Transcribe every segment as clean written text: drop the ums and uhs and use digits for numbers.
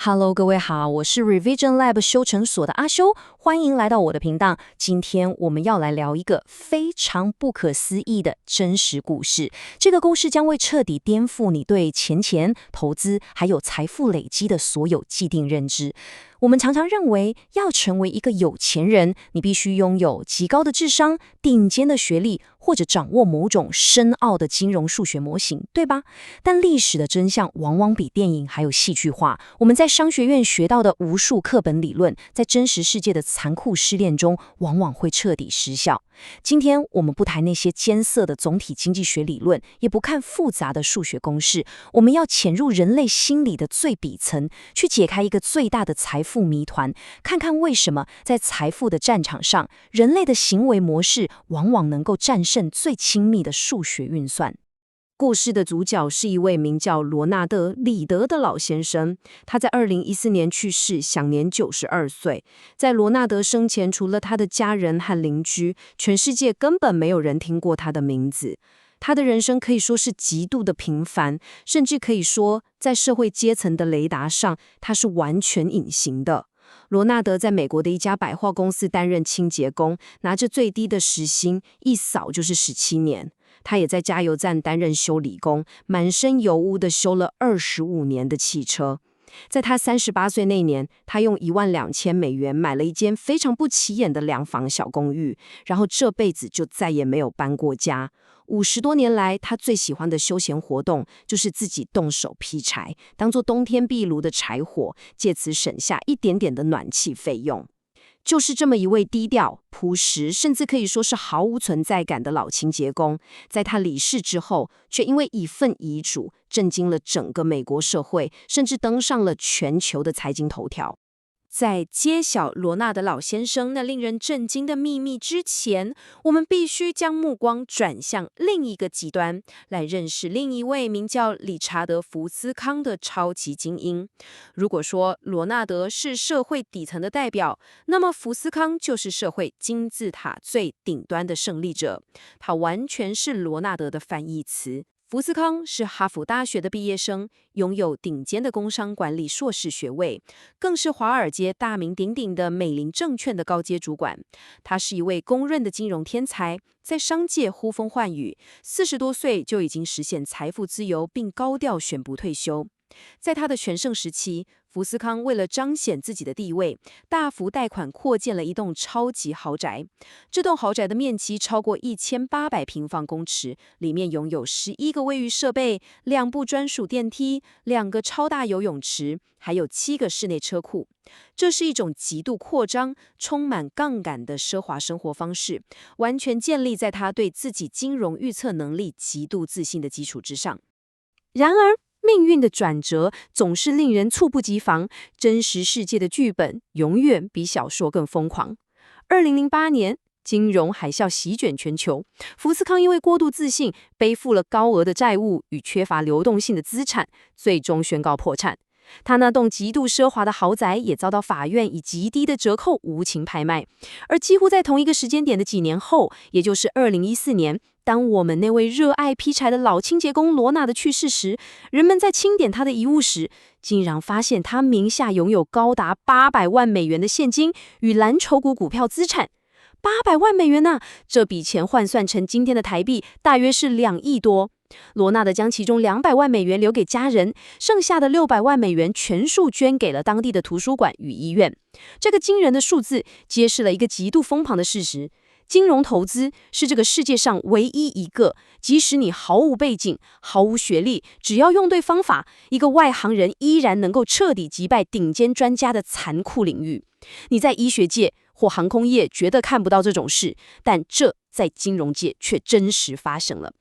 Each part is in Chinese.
Hello， 各位好，我是 Revision Lab 修成所的阿修，歡迎來到我的頻道。今天我們要來聊一個非常不可思議的真實故事。這個故事將會徹底顛覆你對錢、投資還有財富累積的所有既定認知。我們常常認為，要成為一個有錢人，你必須擁有極高的智商、頂尖的學歷，或者掌握某種深奧的金融數學模型，對吧？但歷史的真相往往比電影還有戲劇化。我們在商學院學到的無數課本理論，在真實世界的殘酷試煉中，往往會徹底失效。今天我們不談那些艱澀的總體經濟學理論，也不看複雜的數學公式，我們要潛入人類心理的最底層，去解開一個最大的財富謎團，看看為什麼在財富的戰場上，人類的行為模式往往能夠戰勝最精密的數學運算。故事的主角是一位名叫羅納德·里德的老先生，他在2014年去世，享年92歲。在羅納德生前，除了他的家人和鄰居，全世界根本沒有人聽過他的名字。他的人生可以說是極度的平凡，甚至可以說，在社會階層的雷達上，他是完全隱形的。羅納德在美國的一家百貨公司擔任清潔工，拿着最低的時薪，一掃就是17年。他也在加油站擔任修理工，滿身油污地修了25年的汽車。在他38歲那年，他用$12,000買了一間非常不起眼的2房小公寓，然後這輩子就再也沒有搬過家。50多年來，他最喜歡的休閒活動就是自己動手劈柴，當做冬天壁爐的柴火，借此省下一點點的暖氣費用。就是這麼一位低調、樸實，甚至可以說是毫無存在感的老清潔工，在他離世之後，卻因為一份遺囑，震驚了整個美國社會，甚至登上了全球的財經頭條。在揭曉羅納德老先生那令人震驚的秘密之前，我們必須將目光轉向另一個極端，來認識另一位名叫理查德·福斯康的超級精英。如果說羅納德是社會底層的代表，那麼福斯康就是社會金字塔最頂端的勝利者。他完全是羅納德的反義詞。福斯康是哈佛大學的畢業生，擁有頂尖的工商管理碩士學位，更是華爾街大名鼎鼎的美林證券的高階主管。他是一位公認的金融天才，在商界呼風喚雨，40多歲就已經實現財富自由，並高調宣布退休。在他的全盛時期，福斯康為了彰顯自己的地位，大幅貸款擴建了一棟超級豪宅。這棟豪宅的面積超過1800平方公尺，裡面擁有11個衛浴設備、2部專屬電梯、2個超大游泳池，還有7個室內車庫。這是一種極度擴張、充滿槓桿的奢華生活方式，完全建立在他對自己金融預測能力極度自信的基礎之上。然而，命運的轉折總是令人猝不及防，真實世界的劇本永遠比小說更瘋狂。2008年，金融海嘯席捲全球，福斯康因為過度自信，背負了高額的債務與缺乏流動性的資產，最終宣告破產。他那棟極度奢華的豪宅也遭到法院以極低的折扣無情拍賣。而幾乎在同一個時間點的幾年後，也就是2014年，當我們那位熱愛劈柴的老清潔工羅納德去世時，人們在清點他的遺物時，竟然發現他名下擁有高達$800萬的現金與藍籌股股票資產。$800萬啊！這筆錢換算成今天的台幣，大約是2億多。羅納德將其中$200萬留給家人，剩下的$600萬全數捐給了當地的圖書館與醫院。這個驚人的數字揭示了一個極度瘋狂的事實：金融投資是這個世界上唯一一個，即使你毫無背景、毫無學歷，只要用對方法，一個外行人依然能夠徹底擊敗頂尖專家的殘酷領域。你在醫學界或航空業覺得看不到這種事，但這在金融界卻真實發生了。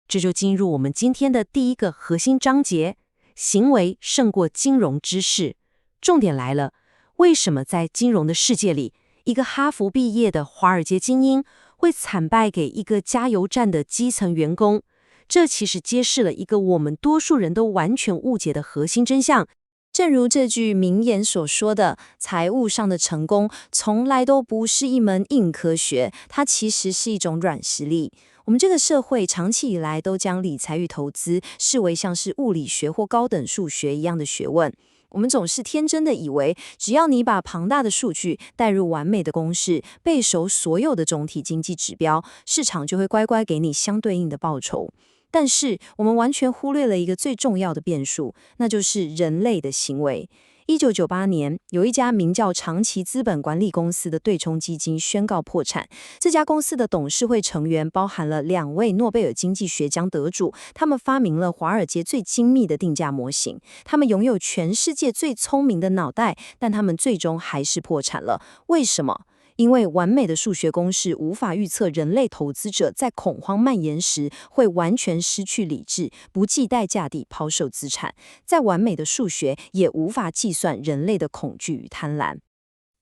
這就進入我們今天的第一個核心章節：行為勝過金融知識。重點來了，為什麼在金融的世界裡，一個哈佛畢業的華爾街精英會慘敗給一個加油站的基層員工？這其實揭示了一個我們多數人都完全誤解的核心真相。正如這句名言所說的，財務上的成功從來都不是一門硬科學，它其實是一種軟實力。我們這個社會長期以來都將理財與投資視為像是物理學或高等數學一樣的學問。我們總是天真的以為，只要你把龐大的數據帶入完美的公式，背熟所有的總體經濟指標，市場就會乖乖給你相對應的報酬。但是，我們完全忽略了一個最重要的變數，那就是人類的行為。1998年，有一家名叫長期資本管理公司的對沖基金宣告破產。這家公司的董事會成員包含了2位諾貝爾經濟學獎得主，他們發明了華爾街最精密的定價模型，他們擁有全世界最聰明的腦袋，但他們最終還是破產了。為什麼？因為完美的數學公式無法預測人類投資者在恐慌蔓延時會完全失去理智，不計代價地拋售資產。再完美的數學也無法計算人類的恐懼與貪婪。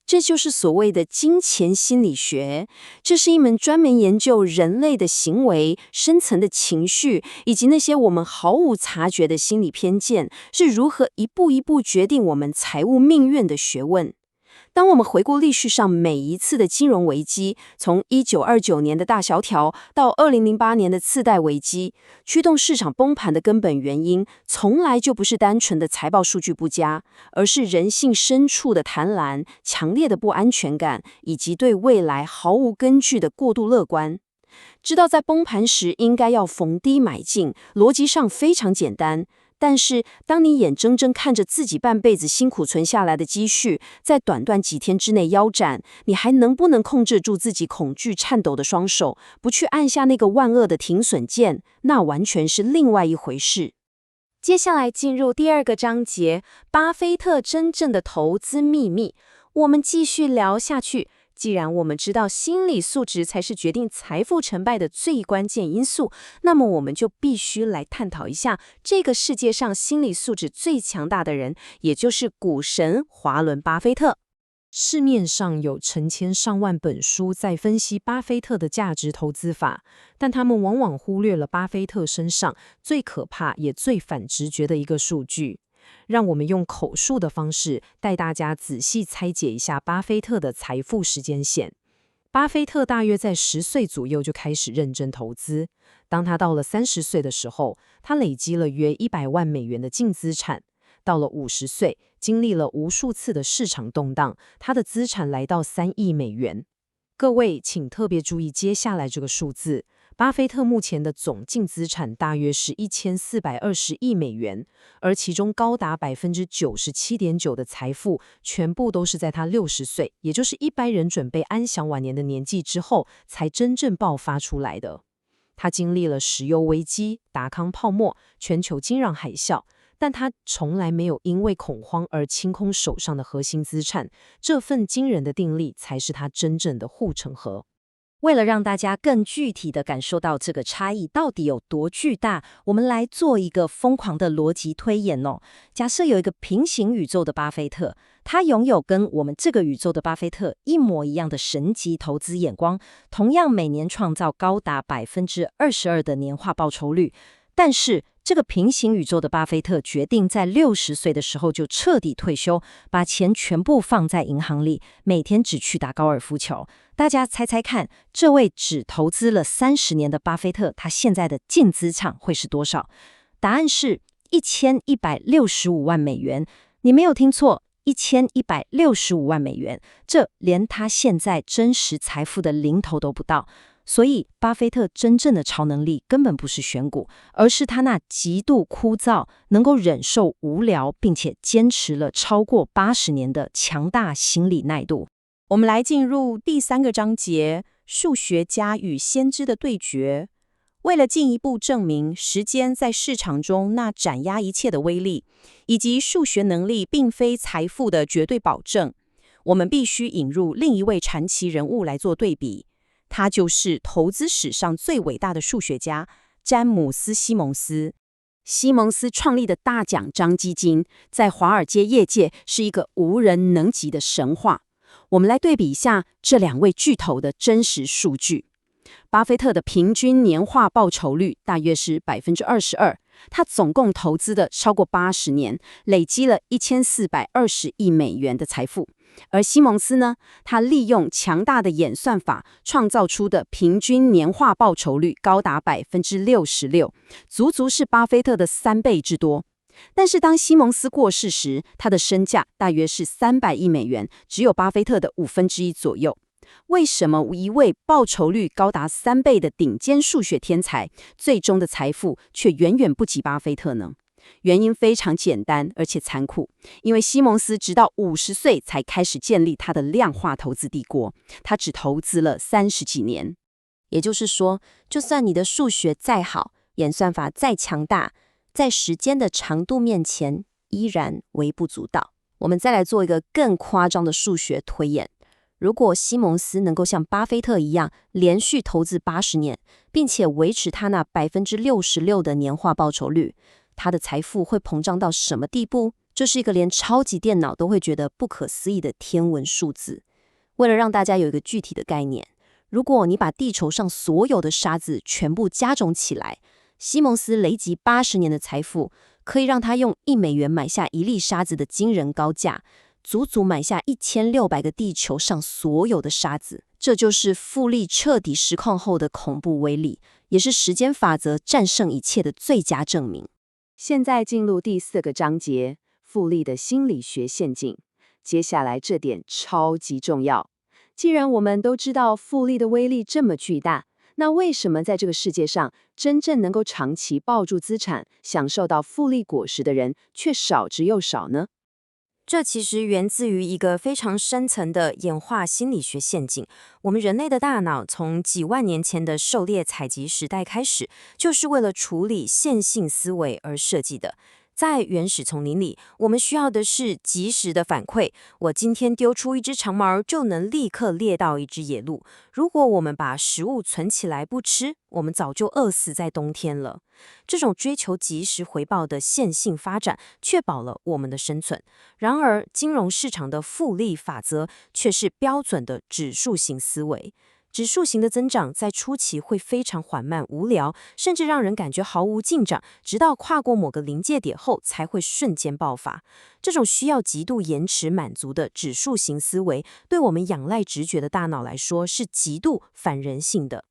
這就是所謂的金錢心理學，這是一門專門研究人類的行為、深層的情緒，以及那些我們毫無察覺的心理偏見，是如何一步一步決定我們財務命運的學問。當我們回顧歷史上每一次的金融危機，從1929年的大蕭條到2008年的次貸危機，驅動市場崩盤的根本原因，從來就不是單純的財報數據不佳，而是人性深處的貪婪、強烈的不安全感，以及對未來毫無根據的過度樂觀。知道在崩盤時應該要逢低買進，邏輯上非常簡單。但是，當你眼睜睜看着自己半輩子辛苦存下來的積蓄，在短短幾天之內腰斬，你還能不能控制住自己恐懼顫抖的雙手，不去按下那個萬惡的停損鍵？那完全是另外一回事。接下來進入第2個章節，巴菲特真正的投資秘密。我們繼續聊下去。既然我們知道心理素質才是決定財富成敗的最關鍵因素，那麼我們就必須來探討一下這個世界上心理素質最強大的人，也就是股神華倫·巴菲特。市面上有成千上萬本書在分析巴菲特的價值投資法，但他們往往忽略了巴菲特身上最可怕也最反直覺的一個數據。讓我們用口述的方式帶大家仔細拆解一下巴菲特的財富時間線。巴菲特大約在10歲左右就開始認真投資，當他到了30歲的時候，他累積了約100萬美元的淨資產。到了50歲，經歷了無數次的市場動盪，他的資產來到3億美元。各位請特別注意接下來這個數字。巴菲特目前的總淨資產大約是1420億美元，而其中高達97.9%的財富全部都是在他60歲，也就是一般人準備安享晚年的年紀之後，才真正爆發出來的。他經歷了石油危機、達康泡沫、全球金融海嘯，但他從來沒有因為恐慌而清空手上的核心資產，這份驚人的定力才是他真正的護城河。為了讓大家更具體地感受到這個差異到底有多巨大，我們來做一個瘋狂的邏輯推演哦。假設有一個平行宇宙的巴菲特，他擁有跟我們這個宇宙的巴菲特一模一樣的神級投資眼光，同樣每年創造高達22%的年化報酬率。但是，這個平行宇宙的巴菲特決定在60歲的時候就徹底退休，把錢全部放在銀行裡，每天只去打高爾夫球。大家猜猜看，這位只投資了30年的巴菲特，他現在的淨資產會是多少？答案是1165萬美元。你沒有聽錯，1165萬美元，這連他現在真實財富的零頭都不到。所以，巴菲特真正的超能力根本不是選股，而是他那極度枯燥、能夠忍受無聊，並且堅持了超過80年的強大心理耐度。我們來進入第3個章節：數學家與先知的對決。為了進一步證明時間在市場中那斬壓一切的威力，以及數學能力並非財富的絕對保證，我們必須引入另一位傳奇人物來做對比。他就是投資史上最偉大的數學家詹姆斯·西蒙斯。西蒙斯創立的大獎章基金，在華爾街業界是一個無人能及的神話。我們來對比一下這2位巨頭的真實數據。巴菲特的平均年化報酬率大約是22%，他總共投資的超過80年，累積了1420億美元的財富。而西蒙斯呢，他利用強大的演算法創造出的平均年化報酬率高達66%，足足是巴菲特的3倍之多。但是當西蒙斯過世時，他的身價大約是300億美元，只有巴菲特的1/5左右。為什麼一位報酬率高達3倍的頂尖數學天才，最終的財富卻遠遠不及巴菲特呢？原因非常簡單，而且殘酷。因為西蒙斯直到50歲才開始建立他的量化投資帝國，他只投資了30幾年。也就是說，就算你的數學再好，演算法再強大，在時間的長度面前，依然微不足道。我們再來做一個更誇張的數學推演。如果西蒙斯能夠像巴菲特一樣連續投資80年，並且維持他那66%的年化報酬率，他的財富會膨脹到什麼地步？這是一個連超級電腦都會覺得不可思議的天文數字。為了讓大家有一個具體的概念，如果你把地球上所有的沙子全部加總起來，西蒙斯累積80年的財富，可以讓他用1美元買下1粒沙子的驚人高價，足足買下1600個地球上所有的沙子。這就是複利徹底失控後的恐怖威力，也是時間法則戰勝一切的最佳證明。現在進入第4個章節，複利的心理學陷阱。接下來這點超級重要。既然我們都知道複利的威力這麼巨大，那為什麼在這個世界上，真正能夠長期抱住資產，享受到複利果實的人卻少之又少呢？這其實源自於一個非常深層的演化心理學陷阱。我們人類的大腦從幾萬年前的狩獵採集時代開始，就是為了處理線性思維而設計的。在原始叢林裡，我們需要的是及時的反饋。我今天丟出一隻長毛，就能立刻獵到一隻野鹿。如果我們把食物存起來不吃，我們早就餓死在冬天了。這種追求及時回報的線性發展，確保了我們的生存。然而，金融市場的複利法則卻是標準的指數型思維。指數型的增長在初期會非常緩慢、無聊，甚至讓人感覺毫無進展，直到跨過某個臨界點後才會瞬間爆發。這種需要極度延遲滿足的指數型思維，對我們仰賴直覺的大腦來說是極度反人性的。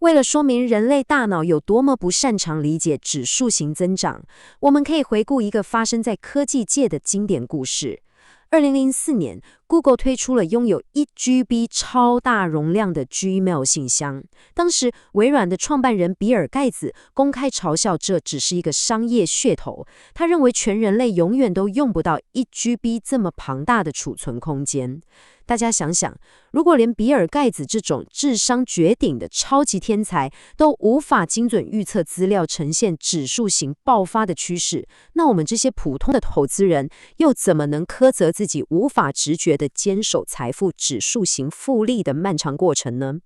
為了說明人類大腦有多麼不擅長理解指數型增長，我們可以回顧一個發生在科技界的經典故事。2004年，Google 推出了擁有1GB 超大容量的 Gmail 信箱。當時，微軟的創辦人比爾·蓋茨公開嘲笑這只是一個商業噱頭。他認為全人類永遠都用不到1GB 這麼龐大的儲存空間。大家想想，如果連比爾·蓋茨這種智商絕頂的超級天才都無法精準預測資料呈現指數型爆發的趨勢，那我們這些普通的投資人又怎麼能苛責自己無法直覺地堅守財富指數型複利的漫長過程呢？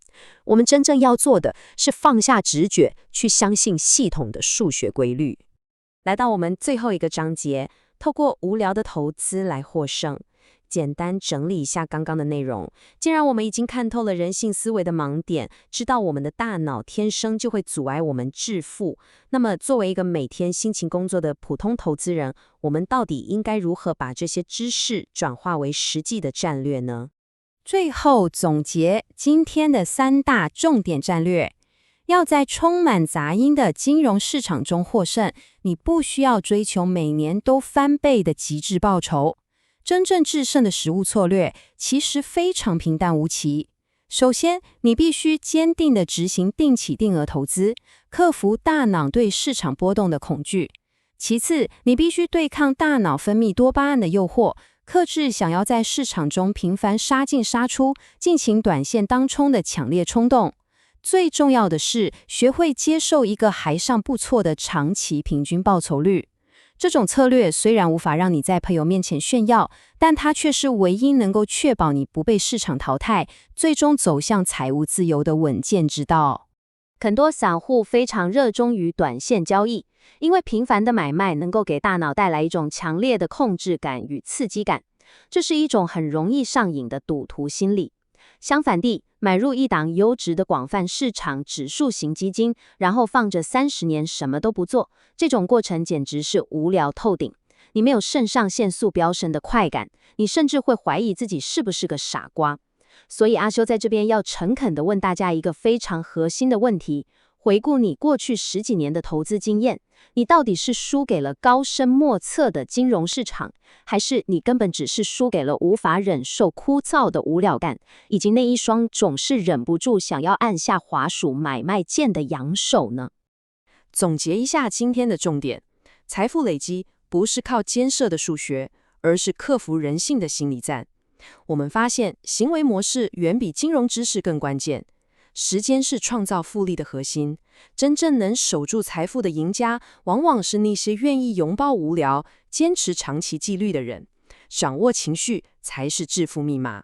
我們真正要做的是放下直覺，去相信系統的數學規律。來到我們最後一個章節，透過無聊的投資來獲勝。簡單整理一下剛剛的內容。既然我們已經看透了人性思維的盲點，知道我們的大腦天生就會阻礙我們致富，那麼作為一個每天辛勤工作的普通投資人，我們到底應該如何把這些知識轉化為實際的戰略呢？最後總結今天的3大重點戰略。要在充滿雜音的金融市場中獲勝，你不需要追求每年都翻倍的極致報酬。真正制勝的實務策略其實非常平淡無奇。首先，你必須堅定地執行定期定額投資，克服大腦對市場波動的恐懼。其次，你必須對抗大腦分泌多巴胺的誘惑，克制想要在市場中頻繁殺進殺出、進行短線當沖的強烈衝動。最重要的是，學會接受一個還尚不錯的長期平均報酬率。這種策略雖然無法讓你在朋友面前炫耀，但它卻是唯一能夠確保你不被市場淘汰，最終走向財務自由的穩健之道。很多散戶非常熱衷於短線交易，因為頻繁的買賣能夠給大腦帶來一種強烈的控制感與刺激感，這是一種很容易上癮的賭徒心理。相反地，買入一檔優質的廣泛市場指數型基金，然後放着30年什麼都不做，這種過程簡直是無聊透頂。你沒有腎上腺素飆升的快感，你甚至會懷疑自己是不是個傻瓜。所以阿修在這邊要誠懇地問大家一個非常核心的問題：回顧你過去10幾年的投資經驗，你到底是輸給了高深莫測的金融市場，還是你根本只是輸給了無法忍受枯燥的無聊感，以及那一雙總是忍不住想要按下滑鼠買賣鍵的陽手呢？總結一下今天的重點，財富累積不是靠艱澀的數學，而是克服人性的心理戰。我們發現，行為模式遠比金融知識更關鍵。時間是創造複利的核心，真正能守住財富的贏家，往往是那些願意擁抱無聊、堅持長期紀律的人。掌握情緒才是致富密碼。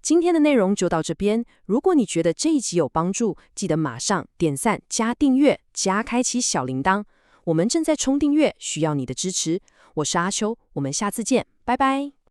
今天的內容就到這邊，如果你覺得這一集有幫助，記得馬上點讚、加訂閱、加開啟小鈴鐺。我們正在衝訂閱，需要你的支持。我是阿秋，我們下次見，拜拜。